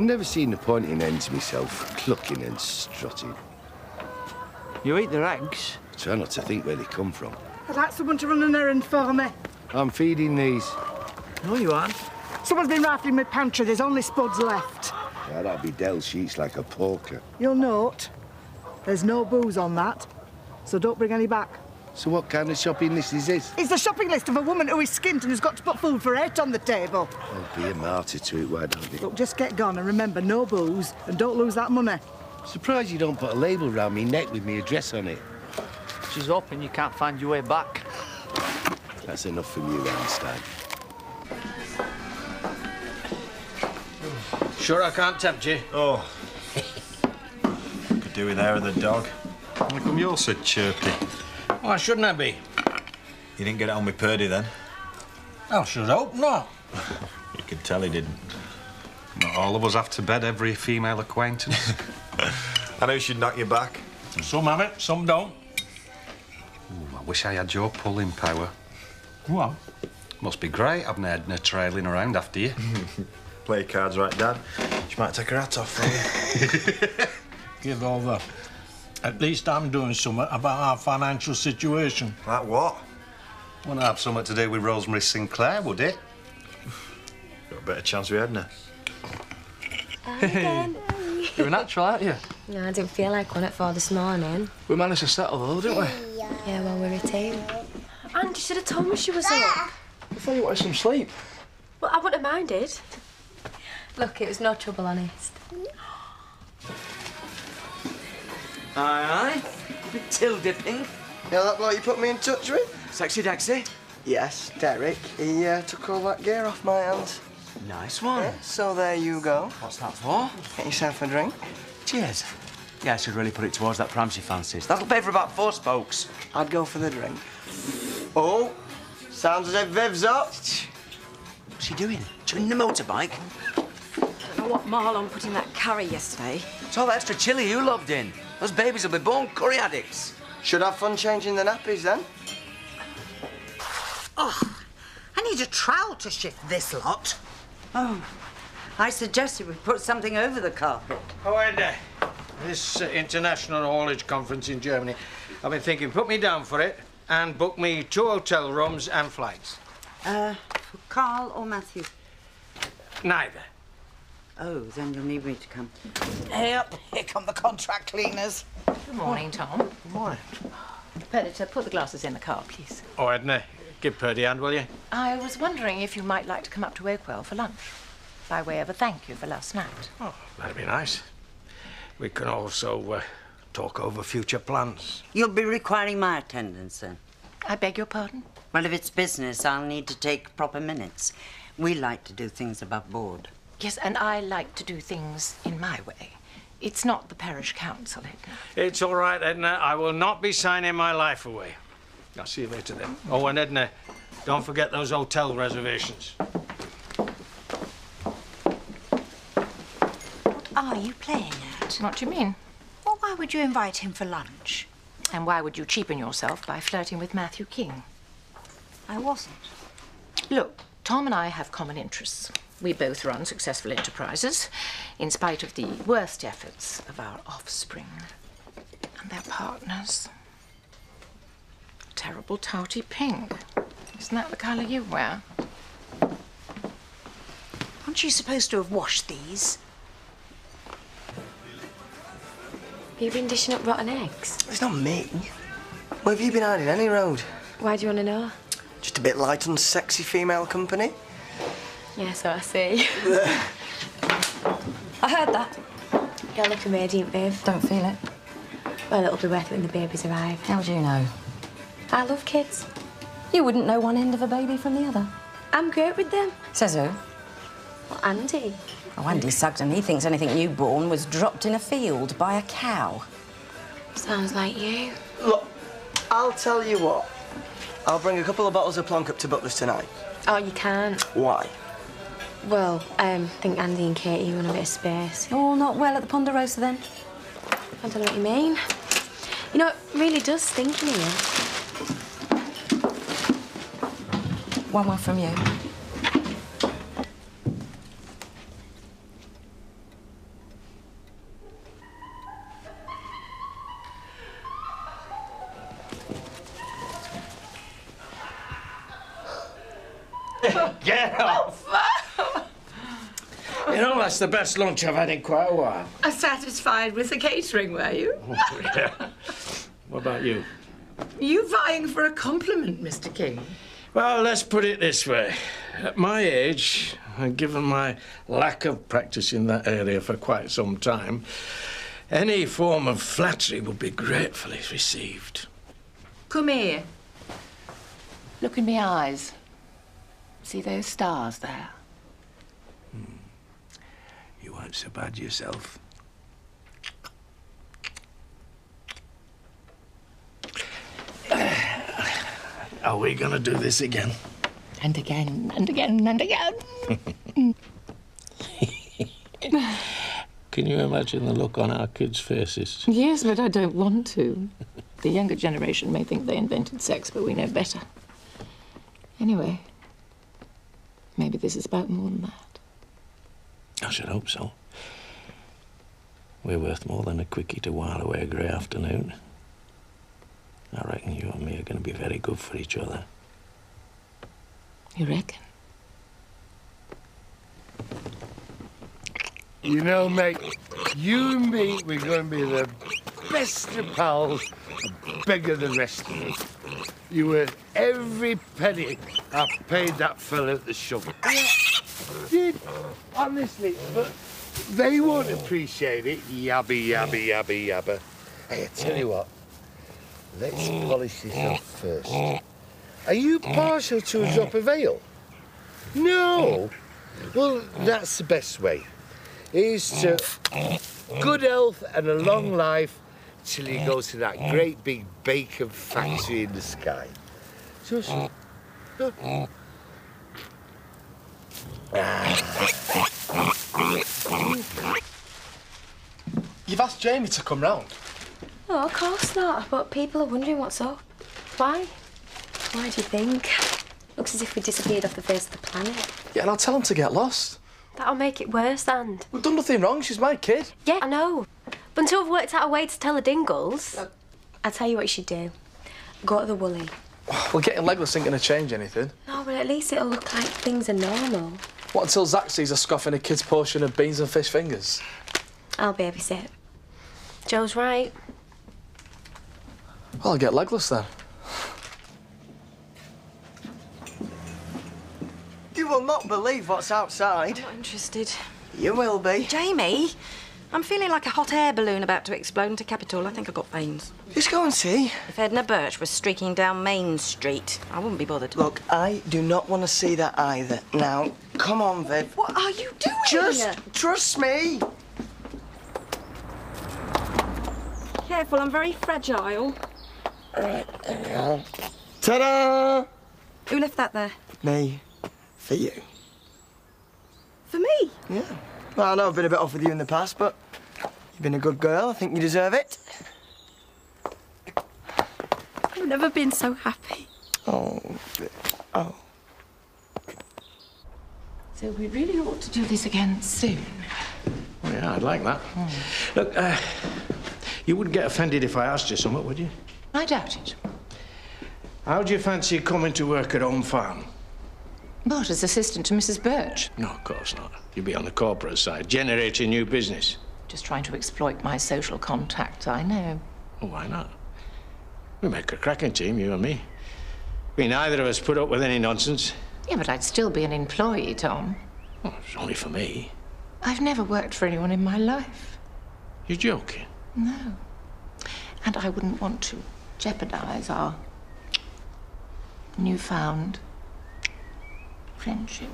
Never seen the point in ends myself, clucking and strutting. You eat their eggs? Try not to think where they come from. I'd like someone to run an errand for me. I'm feeding these. No, you aren't. Someone's been rifling my pantry. There's only spuds left. Yeah, that'll be Del. She eats like a porker. You'll note there's no booze on that, so don't bring any back. So what kind of shopping list is this? It's the shopping list of a woman who is skint and has got to put food for 8 on the table. I'll be a martyr to it, why don't you? Look, just get gone and remember, no booze, and don't lose that money. Surprised you don't put a label round me neck with me address on it. She's hoping you can't find your way back. That's enough from you, Einstein. Sure I can't tempt you? Oh. Could do with hair of the dog. How come you're so chirpy? Why shouldn't I be? You didn't get it on with Purdy then? I should hope not. You could tell he didn't. Not all of us have to bed every female acquaintance. I know she'd knock you back. Some have it, some don't. Ooh, I wish I had your pulling power. What? Must be great having Edna trailing around after you. Play your cards right, Dad. She might take her hat off for you. Give over. At least I'm doing something about our financial situation. Like what? Wouldn't have something to do with Rosemary Sinclair, would it? Got a better chance with Edna. You're a natural, aren't you? No, I didn't feel like one at 4 this morning. We managed to settle, though, didn't we? Yeah, well, we're a team. And you should have told me she was up. I thought you wanted some sleep. Well, I wouldn't have minded. Look, it was no trouble, honest. Aye, aye. With till dipping. You know that bloke you put me in touch with? Sexy Daxy. Yes, Derek. He took all that gear off my hands. Nice one. Yeah, so there you go. What's that for? Get yourself a drink. Cheers. Yeah, I should really put it towards that pram she fancies. That'll pay for about 4 spokes. I'd go for the drink. Oh, sounds as if Viv's up. What's she doing? Doing the motorbike? I don't know what Marlon put in that curry yesterday. It's all that extra chili you loved in. Those babies will be born curry addicts. Should have fun changing the nappies then. Oh, I need a trowel to shift this lot. Oh, I suggested we put something over the carpet. Oh, Edna, this international haulage conference in Germany, I've been thinking, put me down for it and book me 2 hotel rooms and flights. For Carl or Matthew? Neither. Oh, then you'll need me to come. Yep, here come the contract cleaners. Good morning, Tom. Good morning. Predator, put the glasses in the car, please. Oh, Edna, give Purdy a hand, will you? I was wondering if you might like to come up to Oakwell for lunch, by way of a thank you for last night. Oh, that'd be nice. We can also talk over future plans. You'll be requiring my attendance then. I beg your pardon? Well, if it's business, I'll need to take proper minutes. We like to do things above board. Yes, and I like to do things in my way. It's not the parish council, Edna. It's all right, Edna. I will not be signing my life away. I'll see you later then. Oh, and Edna, don't forget those hotel reservations. What are you playing at? What do you mean? Well, why would you invite him for lunch? And why would you cheapen yourself by flirting with Matthew King? I wasn't. Look, Tom and I have common interests. We both run successful enterprises, in spite of the worst efforts of our offspring and their partners. Terrible touty pink. Isn't that the colour you wear? Aren't you supposed to have washed these? Have you been dishing up rotten eggs? It's not me. Where have you been hiding any road? Why do you want to know? Just a bit light on sexy female company. Yeah, so I see. I heard that. You're looking radiant, babe. Don't feel it. Well, it'll be worth it when the babies arrive. How do you know? I love kids. You wouldn't know one end of a baby from the other. I'm great with them. Says who? Well, Andy. Oh, Andy Sugden, he thinks anything newborn was dropped in a field by a cow. Sounds like you. Look, I'll tell you what. I'll bring a couple of bottles of plonk up to Butler's tonight. Oh, you can't. Why? Well, I think Andy and Katie want a bit of space. Oh, not well at the Ponderosa, then? I don't know what you mean. You know, it really does stink in here. One from you. Get off! You know, that's the best lunch I've had in quite a while. Satisfied with the catering, were you? Yeah. What about you? You vying for a compliment, Mr. King? Well, let's put it this way. At my age, and given my lack of practice in that area for quite some time, any form of flattery would be gratefully received. Come here. Look in my eyes. See those stars there? You weren't so bad yourself. Are we gonna do this again? And again, and again, and again. Can you imagine the look on our kids' faces? Yes, but I don't want to. The younger generation may think they invented sex, but we know better. Anyway, maybe this is about more than that. I should hope so. We're worth more than a quickie to while away a grey afternoon. I reckon you and me are going to be very good for each other. You reckon? You know, mate, you and me, we're going to be the best of pals, bigger than the rest of them. You worth every penny I paid that fella at the shovel. Yeah, did, honestly, but they won't appreciate it. Yabby, yabby, yabby, yabba. Hey, I tell you what, let's polish this off first. Are you partial to a drop of ale? No. Well, that's the best way. Is to good health and a long life till you go to that great big bacon factory in the sky. Just look. You've asked Jamie to come round. No, of course not. But people are wondering what's up. Why? Why do you think? Looks as if we disappeared off the face of the planet. Yeah, and I'll tell him to get lost. That'll make it worse, and. We've done nothing wrong. She's my kid. Yeah, I know. But until I've worked out a way to tell the Dingles, I'll tell you what you should do. Go to the Woolly. Well, getting legless ain't going to change anything. No, but at least it'll look like things are normal. What, until Zach sees her scoffing a kid's portion of beans and fish fingers? I'll babysit. Joe's right. Well, I'll get legless then. You will not believe what's outside. I'm not interested. You will be. Jamie, I'm feeling like a hot air balloon about to explode into Capitol. I think I've got veins. Just go and see. If Edna Birch was streaking down Main Street, I wouldn't be bothered. Look, I do not want to see that either. Now, come on, Viv. What are you doing? Just trust me. Careful, I'm very fragile. Right, there we are. Ta-da! Who left that there? Me. For you. For me? Yeah. Well, I know I've been a bit off with you in the past, but you've been a good girl. I think you deserve it. I've never been so happy. Oh, oh. So we really ought to do this again soon. Well, yeah, I'd like that. Look, you wouldn't get offended if I asked you something, would you? I doubt it. How'd you fancy coming to work at Home Farm? What, as assistant to Mrs. Birch? No, of course not. You'd be on the corporate side, generating new business. Just trying to exploit my social contacts, I know. Well, why not? We make a cracking team, you and me. We neither of us put up with any nonsense. Yeah, but I'd still be an employee, Tom. Well, it's only for me. I've never worked for anyone in my life. You're joking? No. And I wouldn't want to jeopardize our newfound friendship.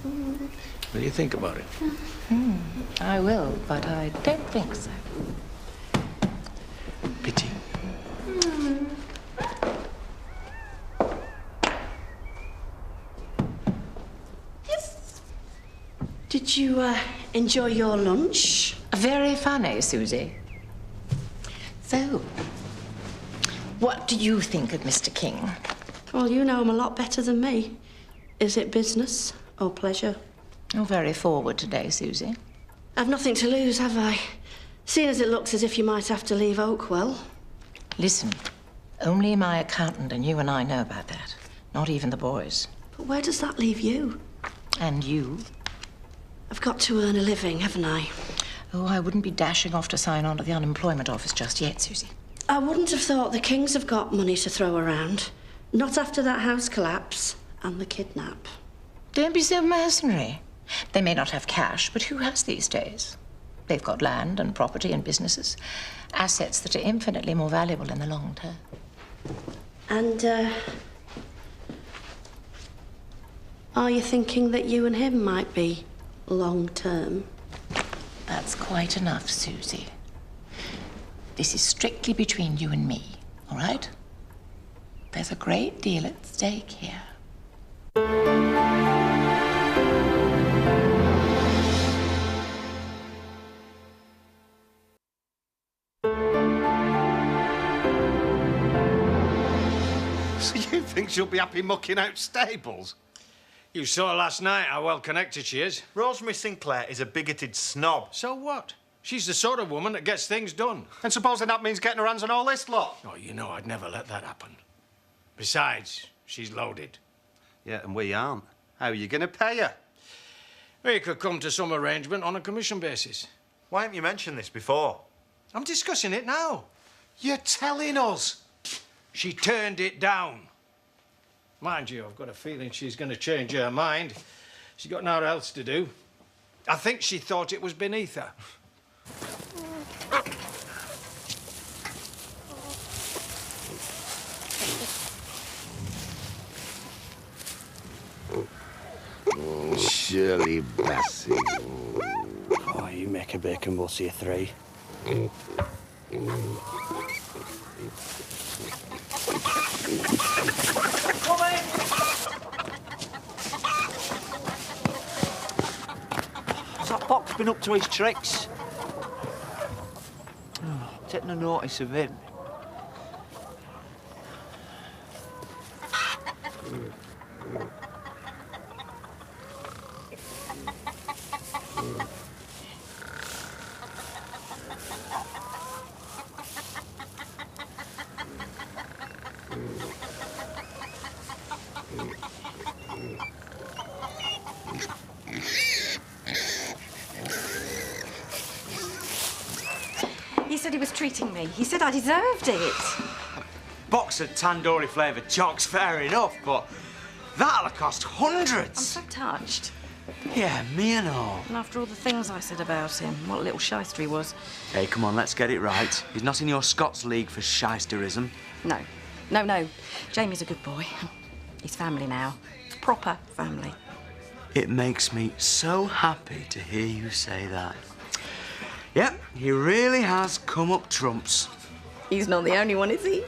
What do you think about it? I will, but I don't think so. Pity. Yes. Did you enjoy your lunch? Very funny, Susie. So, what do you think of Mr. King? Well, you know him a lot better than me. Is it business or pleasure? Oh, very forward today, Susie. I've nothing to lose, have I? Seeing as it looks as if you might have to leave Oakwell. Listen, only my accountant and you and I know about that. Not even the boys. But where does that leave you? And you? I've got to earn a living, haven't I? Oh, I wouldn't be dashing off to sign on to the unemployment office just yet, Susie. I wouldn't have thought the Kings have got money to throw around. Not after that house collapse and the kidnap. Don't be so mercenary. They may not have cash, but who has these days? They've got land and property and businesses. Assets that are infinitely more valuable in the long term. And, are you thinking that you and him might be long term? That's quite enough, Susie. This is strictly between you and me, all right? There's a great deal at stake here. So you think she'll be happy mucking out stables? You saw last night how well connected she is. Rosemary Sinclair is a bigoted snob. So what? She's the sort of woman that gets things done. And supposing that means getting her hands on all this lot? Oh, you know I'd never let that happen. Besides, she's loaded. Yeah, and we aren't. How are you going to pay her? We could come to some arrangement on a commission basis. Why haven't you mentioned this before? I'm discussing it now. You're telling us? She turned it down. Mind you, I've got a feeling she's going to change her mind. She's got nothing else to do. I think she thought it was beneath her. Oh, Shirley Bassey. Oh, you make a bacon, we'll see you 3. Has that box been up to his tricks? Oh, take no notice of him. He said he was treating me. He said I deserved it. Box of tandoori flavoured chocks, fair enough, but that'll have cost hundreds. I'm so touched. Yeah, me and all. And after all the things I said about him, what a little shyster he was. Hey, come on, let's get it right. He's not in your Scots League for shysterism. No. No. Jamie's a good boy. He's family now. Proper family. It makes me so happy to hear you say that. Yep, he really has come up trumps. He's not the only one, is he?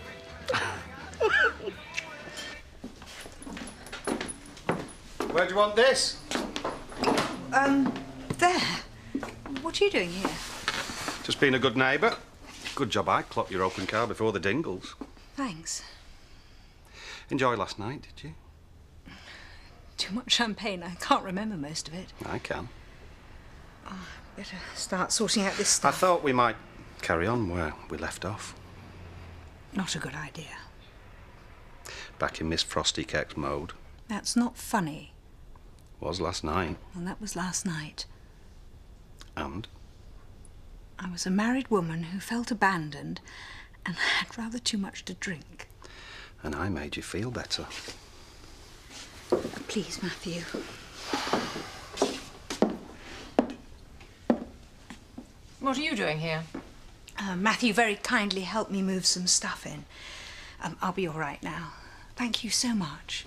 Where do you want this? There. What are you doing here? Just being a good neighbour. Good job I clocked your open car before the Dingles. Thanks. Enjoy last night, did you? Too much champagne. I can't remember most of it. I can. Better start sorting out this I stuff. thought we might carry on where we left off. Not a good idea. Back in Miss Frosty Cake's mode. That's not funny. Was last night. And that was last night. And? I was a married woman who felt abandoned and had rather too much to drink. And I made you feel better. Please, Matthew. What are you doing here? Matthew very kindly helped me move some stuff in. I'll be all right now. Thank you so much.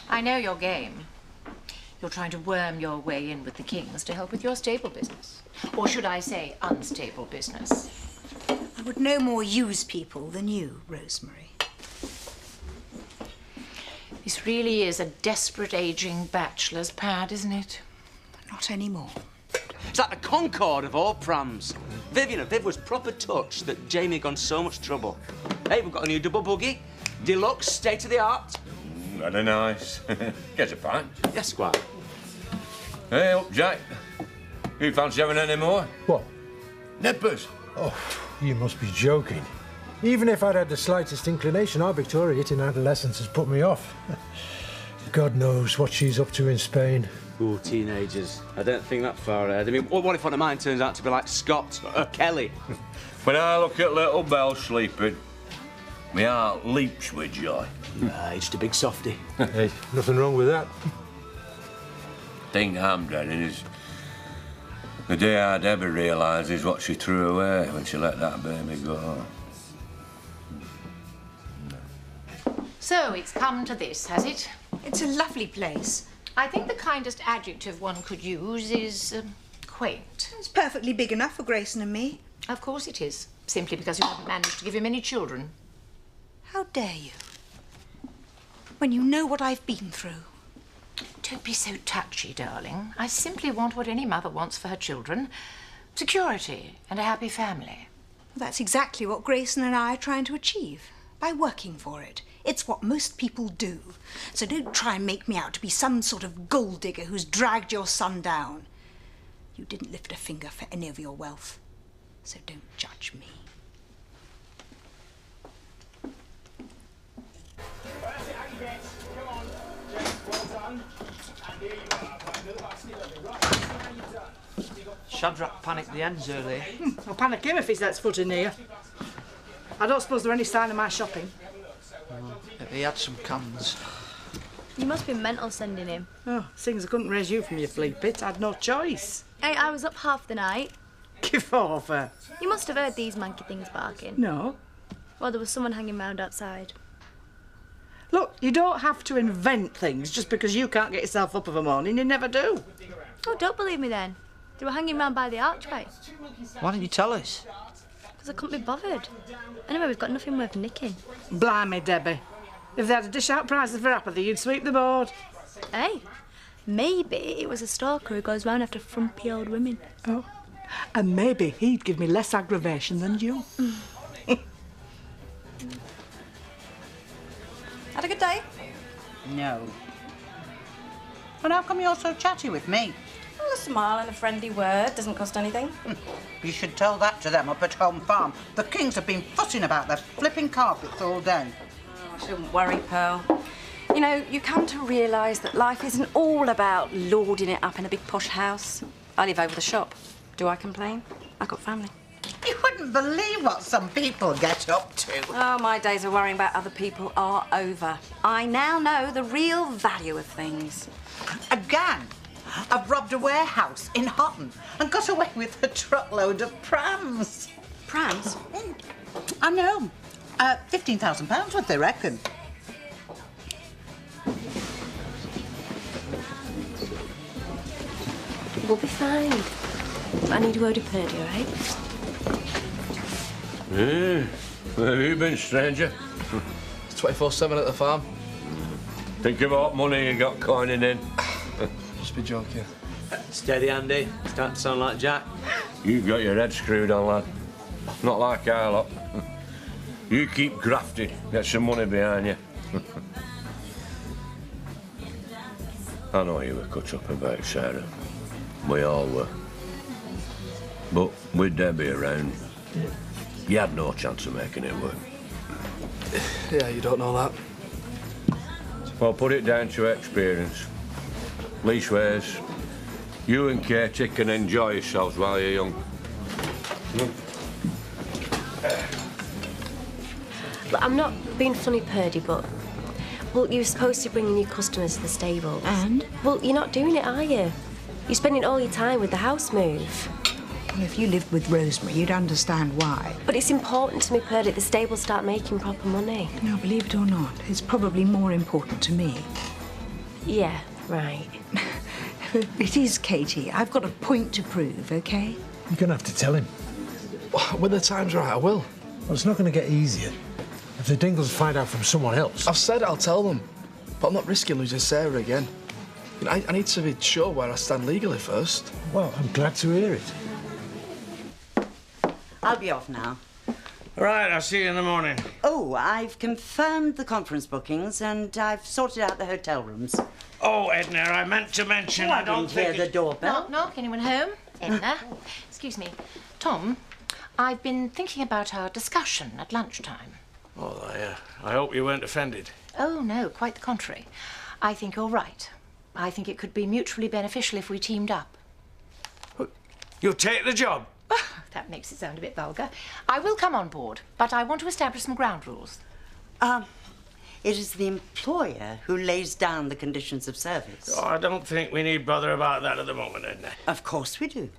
I know your game. You're trying to worm your way in with the Kings to help with your stable business. Or should I say, unstable business. I would no more use people than you, Rosemary. This really is a desperate aging bachelor's pad, isn't it? Not anymore. It's like the Concorde of all prams. Viv was proper touched that Jamie had gone so much trouble. Hey, we've got a new double buggy. Deluxe, state-of-the-art. Very nice. Get a pint. Yes, Squire. Hey, up, Jack. You fancy having any more? What? Nippers. Oh, You must be joking. Even if I'd had the slightest inclination, our Victoria hitting adolescence has put me off. God knows what she's up to in Spain. Ooh, teenagers. I don't think that far ahead. I mean, what if one of mine turns out to be like Scott or Kelly? When I look at little Belle sleeping, my heart leaps with joy. He's just a big softy. Hey, nothing wrong with that. Thing I'm dreading is the day I'd ever realises what she threw away when she let that baby go. So it's come to this, has it? It's a lovely place. I think the kindest adjective one could use is quaint. It's perfectly big enough for Grayson and me. Of course it is, simply because you haven't managed to give him any children. How dare you? When you know what I've been through. Don't be so touchy, darling. I simply want what any mother wants for her children. Security and a happy family. That's exactly what Grayson and I are trying to achieve, by working for it. It's what most people do. So don't try and make me out to be some sort of gold digger who's dragged your son down. You didn't lift a finger for any of your wealth, so don't judge me. Shadrach panicked the ends earlier. I'll panic him if he sets foot in here. I don't suppose there are any sign of my shopping. He had some cans. You must be mental sending him. Oh, seeing as I couldn't raise you from your flea pit, I had no choice. Hey, I was up half the night. Give over. You must have heard these manky things barking. No. Well, there was someone hanging round outside. Look, you don't have to invent things just because you can't get yourself up of a morning. You never do. Oh, don't believe me then. They were hanging round by the archway. Why didn't you tell us? Because I couldn't be bothered. Anyway, we've got nothing worth nicking. Blimey, Debbie. If they had to dish out prizes for apathy, you'd sweep the board. Hey, maybe it was a stalker who goes round after frumpy old women. Oh, and maybe he'd give me less aggravation than you. Had a good day? No. And how come you're so chatty with me? Well, a smile and a friendly word doesn't cost anything. You should tell that to them up at Home Farm. The Kings have been fussing about their flipping carpets all day. Oh, I shouldn't worry, Pearl. You know, you come to realise that life isn't all about lording it up in a big posh house. I live over the shop. Do I complain? I've got family. You wouldn't believe what some people get up to. Oh, my days of worrying about other people are over. I now know the real value of things. A gang have robbed a warehouse in Houghton and got away with a truckload of prams. Prams? I know. £15,000 what they reckon. We'll be fine. I need a word of Purdy, all right? Yeah. Where have you been, stranger? It's 24/7 at the farm. Think of what money you got coining in. Just be joking. Steady, Andy. Starting to sound like Jack. You've got your head screwed on, lad. Not like our lot. You keep grafting, get some money behind you. I know you were cut up about Sarah. We all were. But with Debbie around, you had no chance of making it work. Yeah, you don't know that. Well, put it down to experience. Leastways, you and Katie can enjoy yourselves while you're young. Look, I'm not being funny, Purdy, but... Well, you were supposed to bring new customers to the stables. And? Well, you're not doing it, are you? You're spending all your time with the house move. Well, if you lived with Rosemary, you'd understand why. But it's important to me, Purdy, the stables start making proper money. No, believe it or not, it's probably more important to me. Yeah, right. It is, Katie. I've got a point to prove, OK? You're going to have to tell him. When the time's right, I will. Well, it's not going to get easier. If the Dingles find out from someone else... I've said I'll tell them, but I'm not risking losing Sarah again. You know, I need to be sure where I stand legally first. Well, I'm glad to hear it. I'll be off now. Right, I'll see you in the morning. Oh, I've confirmed the conference bookings and I've sorted out the hotel rooms. Oh, Edna, I meant to mention... I don't hear the doorbell. Knock, knock. Anyone home? Edna? Excuse me. Tom, I've been thinking about our discussion at lunchtime. Well, I hope you weren't offended. Oh, no, quite the contrary. I think you're right. I think it could be mutually beneficial if we teamed up. You'll take the job? That makes it sound a bit vulgar. I will come on board, but I want to establish some ground rules. It is the employer who lays down the conditions of service. Oh, I don't think we need bother about that at the moment, Edna. Of course we do.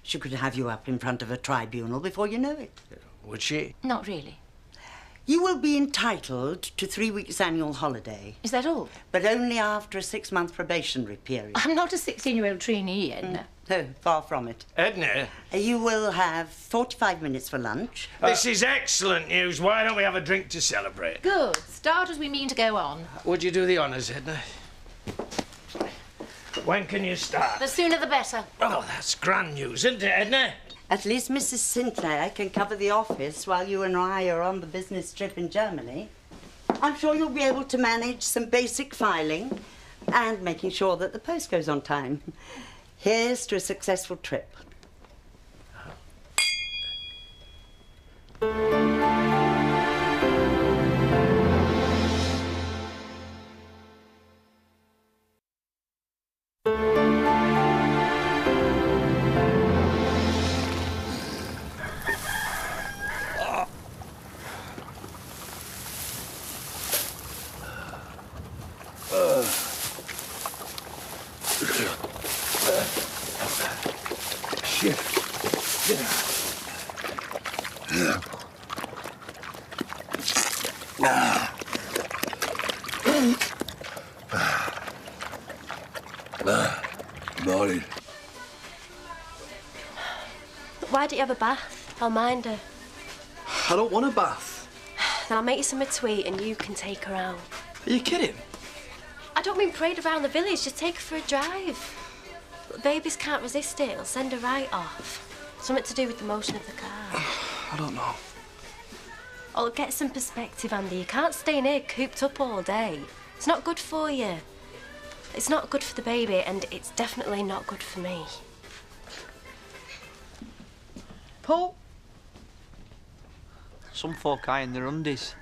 She could have you up in front of a tribunal before you know it. Would she? Not really. You will be entitled to 3 weeks annual holiday. Is that all? But only after a 6-month probationary period. I'm not a 16-year-old trainee, Edna. No, far from it. Edna? You will have 45 minutes for lunch. This is excellent news. Why don't we have a drink to celebrate? Good. Start as we mean to go on. Would you do the honours, Edna? When can you start? The sooner the better. Oh, that's grand news, isn't it, Edna? At least Mrs. Sinclair can cover the office while you and I are on the business trip in Germany. I'm sure you'll be able to manage some basic filing and making sure that the post goes on time. Here's to a successful trip. Morning. Why don't you have a bath? I'll mind her. I don't want a bath. Then I'll make you something to eat and you can take her out. Are you kidding? I don't mean parade around the village, just take her for a drive. Babies can't resist it, it'll send her right off. Something to do with the motion of the car. I don't know. Oh, get some perspective, Andy. You can't stay in here cooped up all day. It's not good for you. It's not good for the baby, and it's definitely not good for me. Paul? Some folk eye in their undies.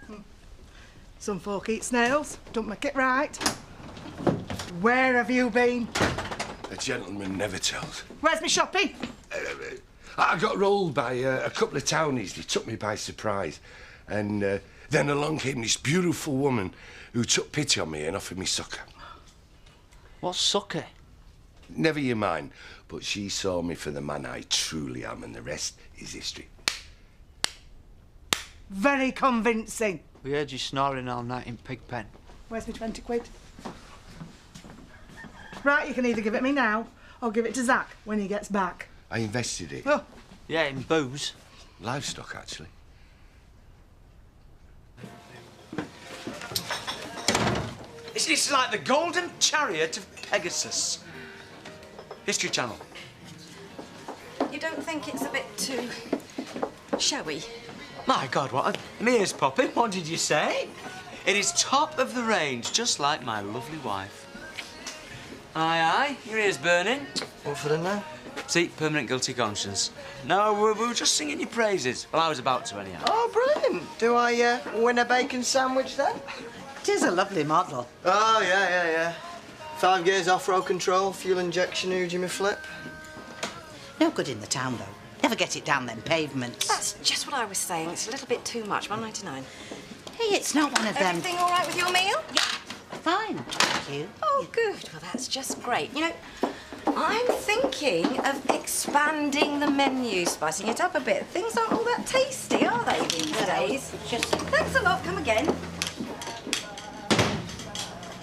Some folk eat snails. Don't make it right. Where have you been? A gentleman never tells. Where's my shopping? I got rolled by a couple of townies. They took me by surprise. And then along came this beautiful woman who took pity on me and offered me succour. What's succour? Never you mind. But she saw me for the man I truly am, and the rest is history. Very convincing. We heard you snoring all night in Pigpen. Where's my 20 quid? Right, you can either give it me now or give it to Zach when he gets back. I invested it. Oh. Yeah, in booze. Livestock, actually. It's like the golden chariot of Pegasus. History Channel. You don't think it's a bit too showy? My God, what a... My ears popping. What did you say? It is top of the range, just like my lovely wife. Aye, aye. Your ears burning. What for dinner? See, permanent guilty conscience. No, we were just singing your praises. Well, I was about to, anyhow. Oh, brilliant. Do I win a bacon sandwich then? It is a lovely model. Oh, yeah. 5 gears off-road control, fuel injection, who'd you me flip? No good in the town, though. Never get it down them pavements. That's just what I was saying. It's a little bit too much. £1.99. Hey, it's not one of them. Everything all right with your meal? Yeah, fine, thank you. Oh, good. Well, that's just great. You know, I'm thinking of expanding the menu, spicing it up a bit. Things aren't all that tasty, are they, these days? Thanks a lot. Come again.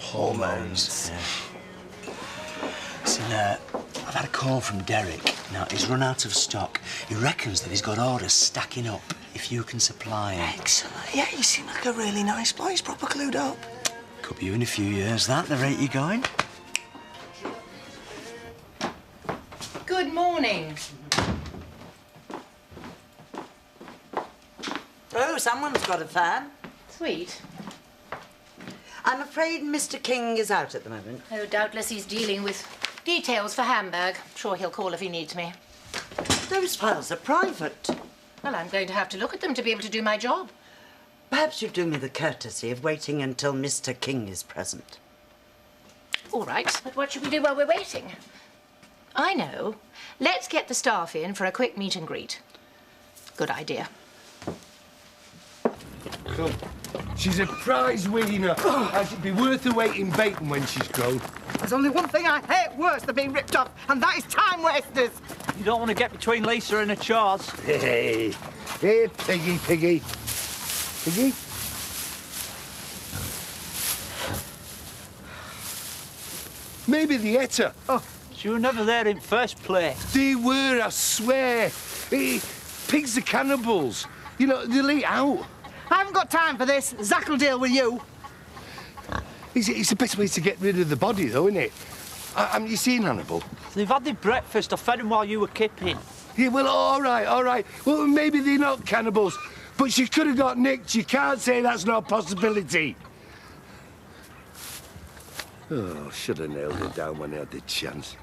Hormones. Yeah. Listen, I've had a call from Derek. Now, he's run out of stock. He reckons that he's got orders stacking up if you can supply him. Excellent. Yeah, you seem like a really nice boy. He's proper clued up. Could be you in a few years, that, the rate you're going. Good morning. Oh, someone's got a fan. Sweet. I'm afraid Mr. King is out at the moment. Oh, doubtless he's dealing with details for Hamburg. Sure he'll call if he needs me. Those files are private. Well, I'm going to have to look at them to be able to do my job. Perhaps you'd do me the courtesy of waiting until Mr. King is present. All right, but what should we do while we're waiting? I know. Let's get the staff in for a quick meet and greet. Good idea. Come. She's a prize winner. I should be worth her weight in bacon when she's grown. There's only one thing I hate worse than being ripped off, and that is time wasters. You don't want to get between Lisa and her chores. Hey, hey, Piggy, Piggy. Piggy? Maybe they ate her. Oh, she were never there in first place. They were, I swear. Pigs are cannibals. You know, they'll eat out. I haven't got time for this. Zach will deal with you. It's the best way to get rid of the body, though, isn't it? Haven't you seen Hannibal? They've had their breakfast. I fed them while you were kipping. Yeah, well, all right, all right. Well, maybe they're not cannibals, but she could have got nicked. You can't say that's not a possibility. Oh, should have nailed it down when I had the chance.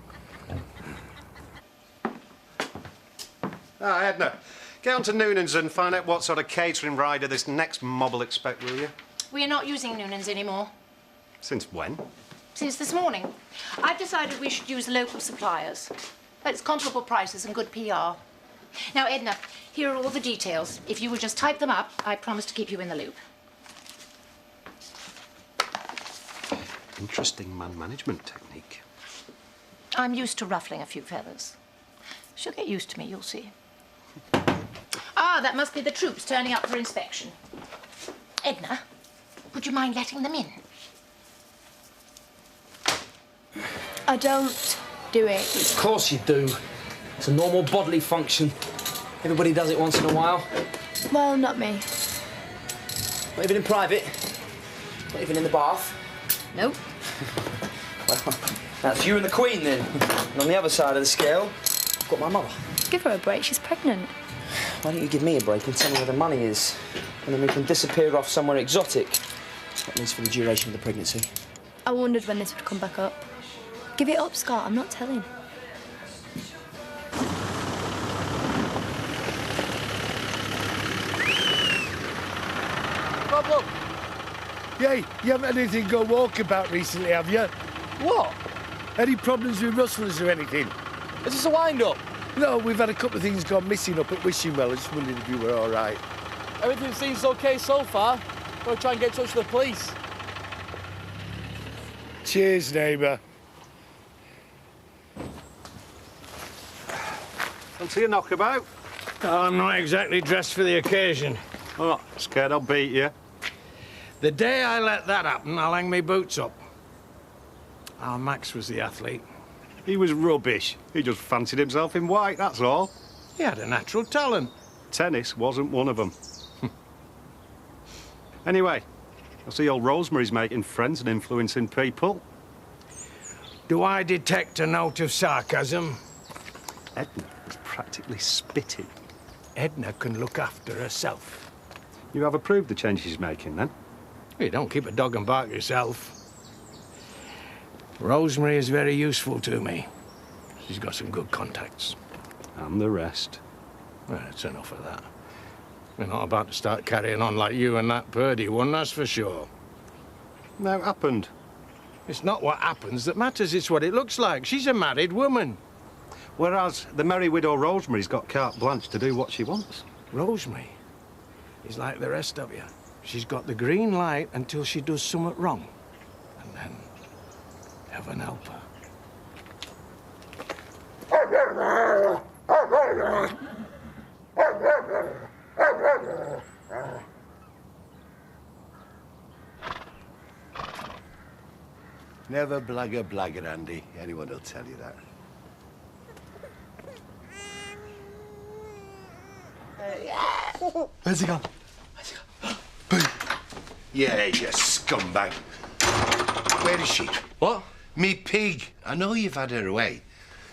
Edna, get on to Noonan's and find out what sort of catering rider this next mob will expect, will you? We're not using Noonan's anymore. Since when? Since this morning. I've decided we should use local suppliers. It's comparable prices and good PR. Now, Edna, here are all the details. If you will just type them up, I promise to keep you in the loop. Interesting man management technique. I'm used to ruffling a few feathers. She'll get used to me, you'll see. Ah, that must be the troops turning up for inspection. Edna, would you mind letting them in? I don't do it. Of course you do. It's a normal bodily function. Everybody does it once in a while. Well, not me. Not even in private? Not even in the bath? Nope. Well, that's you and the Queen, then. And on the other side of the scale, I've got my mother. Give her a break, she's pregnant. Why don't you give me a break and tell me where the money is? And then we can disappear off somewhere exotic. At least for the duration of the pregnancy. I wondered when this would come back up. Give it up, Scott, I'm not telling. Bob, look. Yay, you haven't had anything go walkabout recently, have you? What? Any problems with rustlers or anything? Is this a wind-up? No, we've had a couple of things gone missing up at Wishingwell. I just wondered if you were all right. Everything seems okay so far. We'll try and get in touch with the police. Cheers, neighbour. Fancy a knockabout? Oh, I'm not exactly dressed for the occasion. Oh, scared I'll beat you. The day I let that happen, I'll hang me boots up. Our Max was the athlete. He was rubbish. He just fancied himself in white, that's all. He had a natural talent. Tennis wasn't one of them. Anyway, I see old Rosemary's making friends and influencing people. Do I detect a note of sarcasm? Edna is practically spitting. Edna can look after herself. You have approved the changes she's making, then? You don't keep a dog and bark yourself. Rosemary is very useful to me. She's got some good contacts. And the rest. Well, it's enough of that. We're not about to start carrying on like you and that Purdy one, that's for sure. Now, it happened. It's not what happens that matters, it's what it looks like. She's a married woman. Whereas the merry widow Rosemary's got carte blanche to do what she wants. Rosemary is like the rest of you. She's got the green light until she does something wrong. And then, heaven help her. Never blag a blagger, Andy. Anyone will tell you that. Where's he gone? Yeah, you scumbag. Where is she? What? Me pig. I know you've had her away.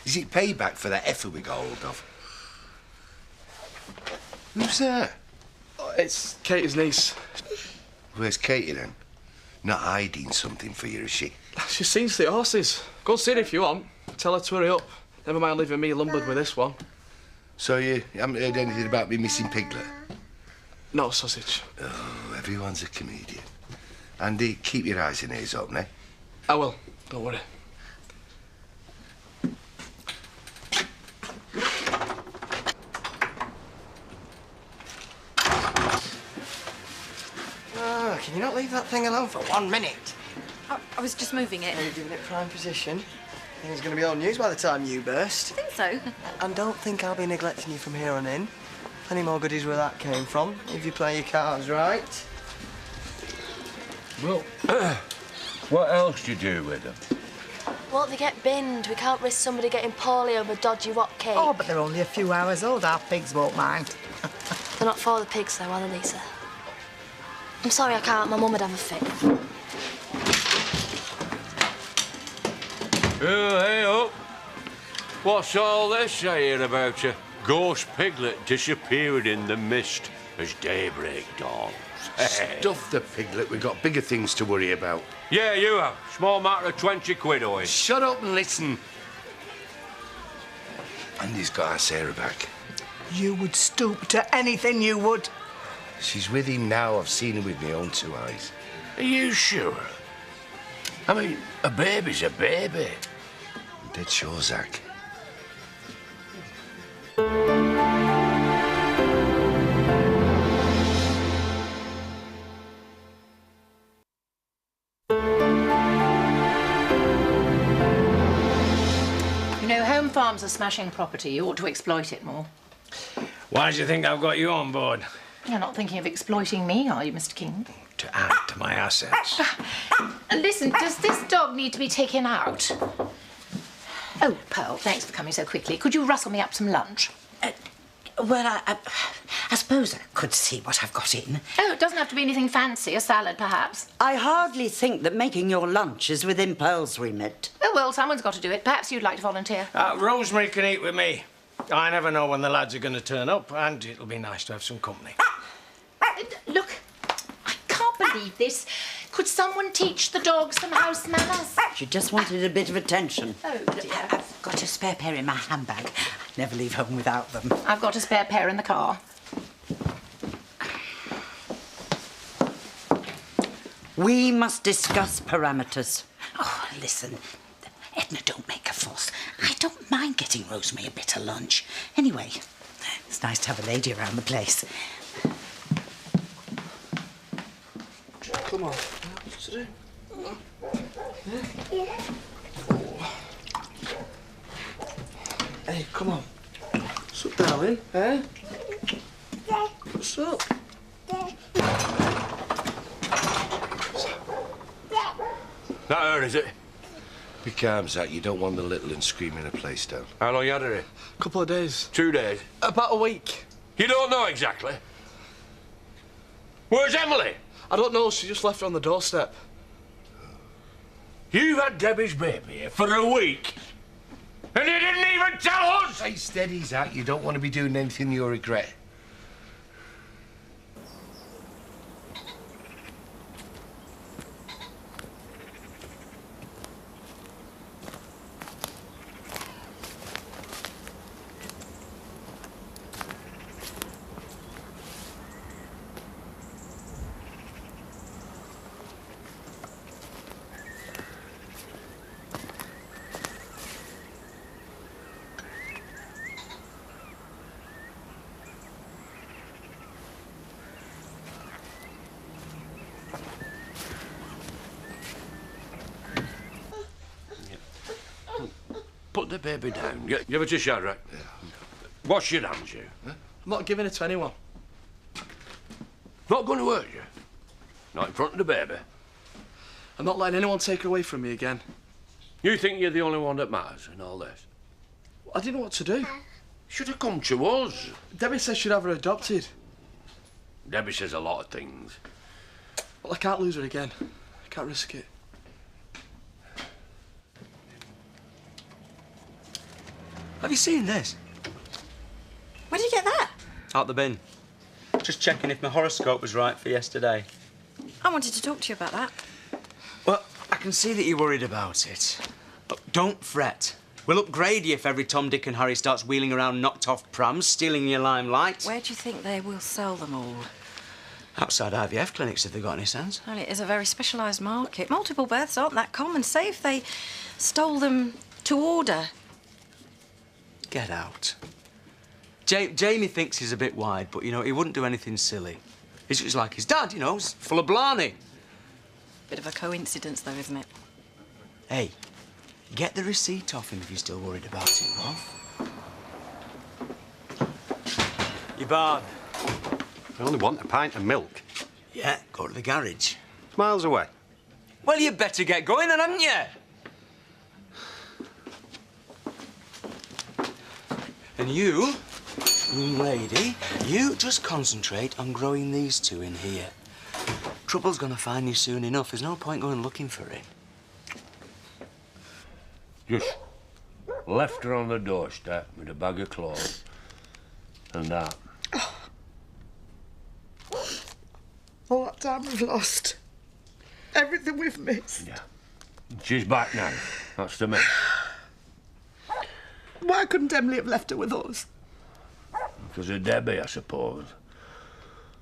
Is it payback for that effer we got hold of? Who's there? Oh, it's Katie's niece. Where's Katie, then? Not hiding something for you, is she? She's seen to the horses. Go and see her if you want. Tell her to hurry up. Never mind leaving me lumbered with this one. So you haven't heard anything about me missing Piglet? No, sausage. Oh, everyone's a comedian. Andy, keep your eyes and ears open, eh? I will. Don't worry. Oh, can you not leave that thing alone for 1 minute? I was just moving it. Are you giving it prime position? I think it's going to be old news by the time you burst. I think so. And don't think I'll be neglecting you from here on in. Plenty more goodies where that came from, if you play your cards right. Well, what else do you do with them? Won't they get binned? We can't risk somebody getting poorly over dodgy rock cake. Oh, but they're only a few hours old. Our pigs won't mind. They're not for the pigs, though, are they, Lisa? I'm sorry I can't. My mum would have a fit. Oh, hey up. What's all this I hear about you? Ghost Piglet disappeared in the mist as daybreak dawns. Stuff the Piglet. We've got bigger things to worry about. Yeah, you have. Small matter of 20 quid, oi. Shut up and listen. Andy's got our Sarah back. You would stoop to anything, you would. She's with him now. I've seen her with my own 2 eyes. Are you sure? I mean, a baby's a baby. I'm dead sure, Zach. You know, home farms are smashing property. You ought to exploit it more. Why do you think I've got you on board? You're not thinking of exploiting me, are you, Mr. King? To add to my assets. Listen, does this dog need to be taken out? Oh, Pearl, thanks for coming so quickly. Could you rustle me up some lunch? Well, I suppose I could see what I've got in. Oh, it doesn't have to be anything fancy. A salad, perhaps. I hardly think that making your lunch is within Pearl's remit. Oh, well, someone's got to do it. Perhaps you'd like to volunteer. Rosemary can eat with me. I never know when the lads are going to turn up, and it'll be nice to have some company. Look, I can't believe this. Could someone teach the dog some house manners? She just wanted a bit of attention. Oh, dear. I've got a spare pair in my handbag. I never leave home without them. I've got a spare pair in the car. We must discuss parameters. Oh, listen, Edna, don't make a fuss. I don't mind getting Rosemary a bit of lunch. Anyway, it's nice to have a lady around the place. Come on. What's to do? Hey, come on. What's up, darling? Eh? What's up? That her, is it? Be calm, Zach. You don't want the little and screaming a place down. How long you had her here? Couple of days. 2 days? About a week. You don't know exactly? Where's Emily? I don't know. She just left her on the doorstep. You've had Debbie's baby here for a week, and you didn't even tell us! Stay steady, Zach. You don't want to be doing anything you'll regret. Put the baby down. Give it a shot, right? Wash your hands, you. I'm not giving it to anyone. Not going to hurt you. Not in front of the baby. I'm not letting anyone take her away from me again. You think you're the only one that matters in all this? I didn't know what to do. Should have come to us. Debbie says she'd have her adopted. Debbie says a lot of things. Well, I can't lose her again. I can't risk it. Have you seen this? Where did you get that? Out the bin. Just checking if my horoscope was right for yesterday. I wanted to talk to you about that. Well, I can see that you're worried about it. But don't fret. We'll upgrade you if every Tom, Dick and Harry starts wheeling around knocked-off prams, stealing your limelight. Where do you think they will sell them all? Outside IVF clinics, if they've got any sense. Well, it is a very specialised market. Multiple births aren't that common. Say if they stole them to order. Get out. Jamie thinks he's a bit wide, but, you know, he wouldn't do anything silly. He's just like his dad, you know, he's full of blarney. Bit of a coincidence, though, isn't it? Hey, get the receipt off him if you're still worried about it, love. Your barn. I only want a pint of milk. Yeah, go to the garage. It's miles away. Well, you'd better get going then, hadn't you? And you, young lady, you just concentrate on growing these two in here. Trouble's gonna find you soon enough. There's no point going looking for it. Just left her on the doorstep with a bag of clothes and that. All that time we've lost. Everything we've missed. Yeah. She's back now. That's the main. Why couldn't Emily have left her with us? Because of Debbie, I suppose.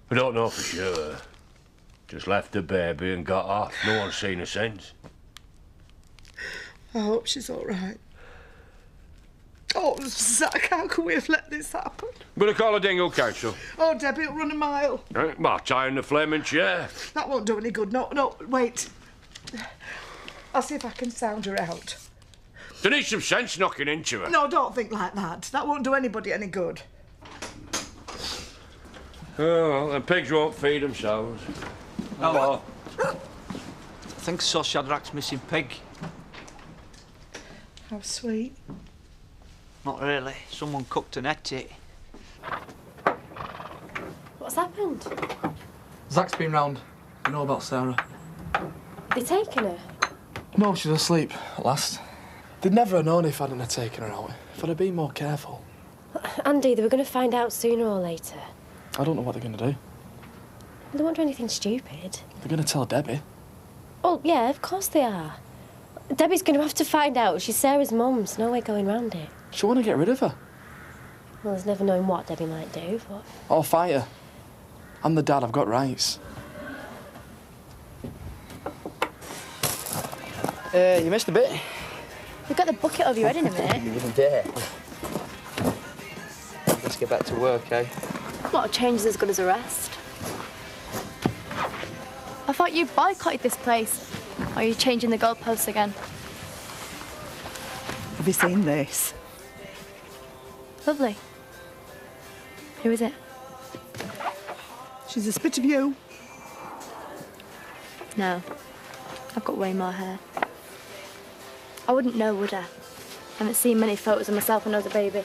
We don't know for sure. Just left the baby and got off. No one's seen her since. I hope she's all right. Oh, Zach, how could we have let this happen? I'm going to call a dingo council. Oh, Debbie, it'll run a mile. Right, well, tie in the flaming chair. That won't do any good. No, wait. I'll see if I can sound her out. There needs some sense knocking into her. No, don't think like that. That won't do anybody any good. Oh, well, the pigs won't feed themselves. Hello. I think so, Shadrach's missing pig. How sweet. Not really. Someone cooked and ate it. What's happened? Zach's been round. You know about Sarah. They taken her? No, she's asleep at last. They'd never have known if I hadn't have taken her out. If I'd have been more careful. Andy, they were going to find out sooner or later. I don't know what they're going to do. They won't do anything stupid. They're going to tell Debbie. Oh, yeah, of course they are. Debbie's going to have to find out. She's Sarah's mum. There's no way going round it. She'll want to get rid of her. Well, there's never knowing what Debbie might do, but... Or fight her. I'm the dad, I've got rights. You missed a bit. You've got the bucket over your head in a minute. You wouldn't dare. Let's get back to work, eh? What, a change is as good as a rest? I thought you boycotted this place. Or are you changing the goalposts again? Have you seen this? Lovely. Who is it? She's a spit of you. No. I've got way more hair. I wouldn't know, would I? I haven't seen many photos of myself when I was a baby.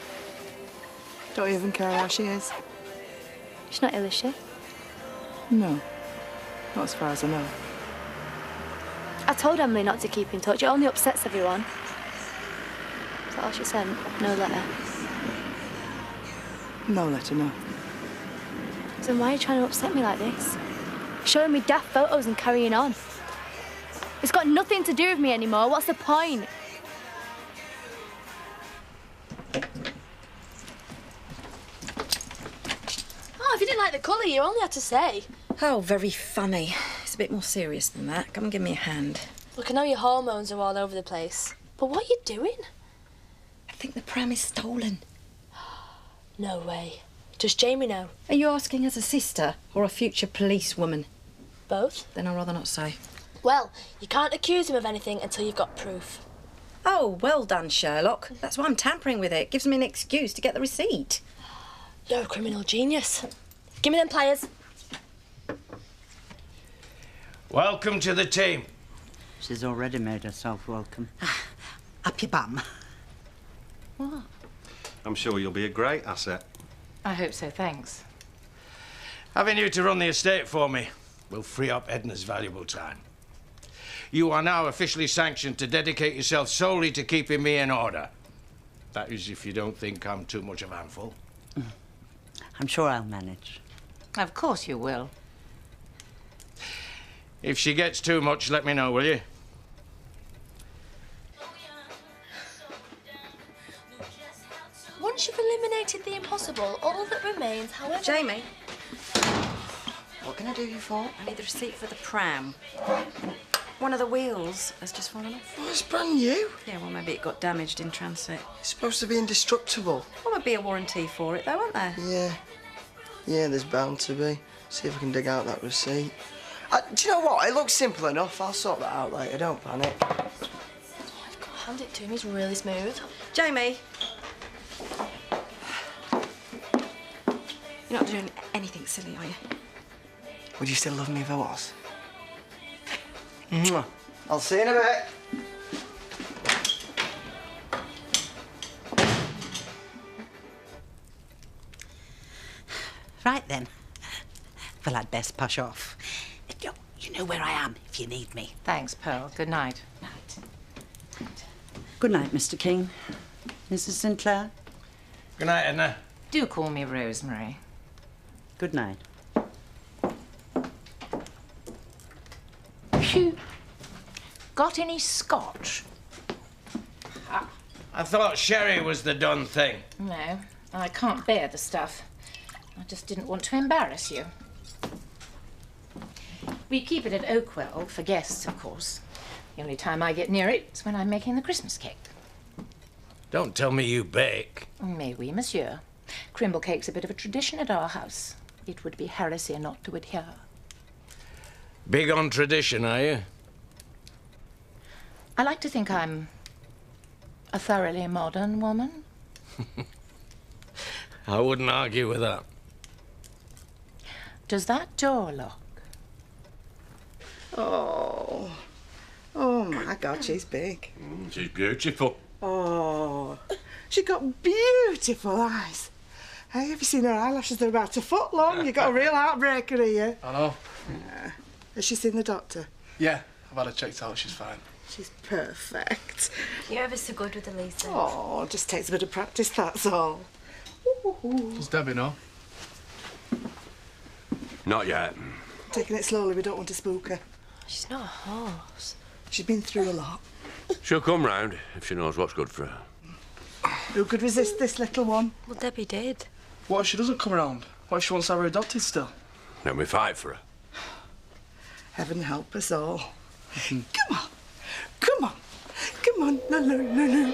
Don't even care how she is. She's not ill, is she? No. Not as far as I know. I told Emily not to keep in touch. It only upsets everyone. Is that all she sent? No letter? No letter, no. So then why are you trying to upset me like this? Showing me daft photos and carrying on. It's got nothing to do with me anymore. What's the point? Oh, if you didn't like the colour, you only had to say. Oh, very funny. It's a bit more serious than that. Come and give me a hand. Look, I know your hormones are all over the place, but what are you doing? I think the pram is stolen. No way. Does Jamie know? Are you asking as a sister or a future policewoman? Both. Then I'd rather not say. Well, you can't accuse him of anything until you've got proof. Oh, well done, Sherlock. That's why I'm tampering with it. Gives me an excuse to get the receipt. You're a criminal genius. Give me them pliers. Welcome to the team. She's already made herself welcome. Up your bum. What? I'm sure you'll be a great asset. I hope so, thanks. Having you to run the estate for me will free up Edna's valuable time. You are now officially sanctioned to dedicate yourself solely to keeping me in order. That is if you don't think I'm too much of a handful. I'm sure I'll manage. Of course you will. If she gets too much, let me know, will you? once you've eliminated the impossible, all that remains, however... Jamie, what can I do you for? I need the receipt for the pram. One of the wheels has just fallen off. Oh, it's brand new. Yeah, well, maybe it got damaged in transit. It's supposed to be indestructible. Well, there'll be a warranty for it, though, won't there? Yeah. Yeah, there's bound to be. See if I can dig out that receipt. Do you know what? It looks simple enough. I'll sort that out later. Don't panic. Hand it to him, he's really smooth. Jamie. You're not doing anything silly, are you? Would you still love me if I was? Mwah. I'll see you in a bit. Right then. Well, I'd best push off. You know where I am if you need me. Thanks, Pearl. Good night. Good night, Mr. King. Mrs. Sinclair. Good night, Edna. Do call me Rosemary. Good night. Phew. Got any scotch? I thought sherry was the done thing. No, I can't bear the stuff. I just didn't want to embarrass you. We keep it at Oakwell for guests, of course. The only time I get near it is when I'm making the Christmas cake. Don't tell me you bake. Mais oui, monsieur. Crimble cake's a bit of a tradition at our house. It would be heresy not to adhere. Big on tradition, are you? I like to think I'm a thoroughly modern woman. I wouldn't argue with that. Does that door lock? Oh. Oh, my God, she's big. She's beautiful. Oh, she's got beautiful eyes. Hey, have you seen her eyelashes? They're about a foot long. You've got a real heartbreaker here. I know. Has she seen the doctor? Yeah, I've had her checked out. She's fine. She's perfect. You're ever so good with Elisa. Oh, it just takes a bit of practice, that's all. Does Debbie know? Not yet. Taking it slowly, we don't want to spook her. She's not a horse. She's been through a lot. She'll come round if she knows what's good for her. Who could resist this little one? Well, Debbie did. What if she doesn't come around? What if she wants to have her adopted still? Then we fight for her. Heaven help us all. Come on. Come on. Come on. No, no, no, no.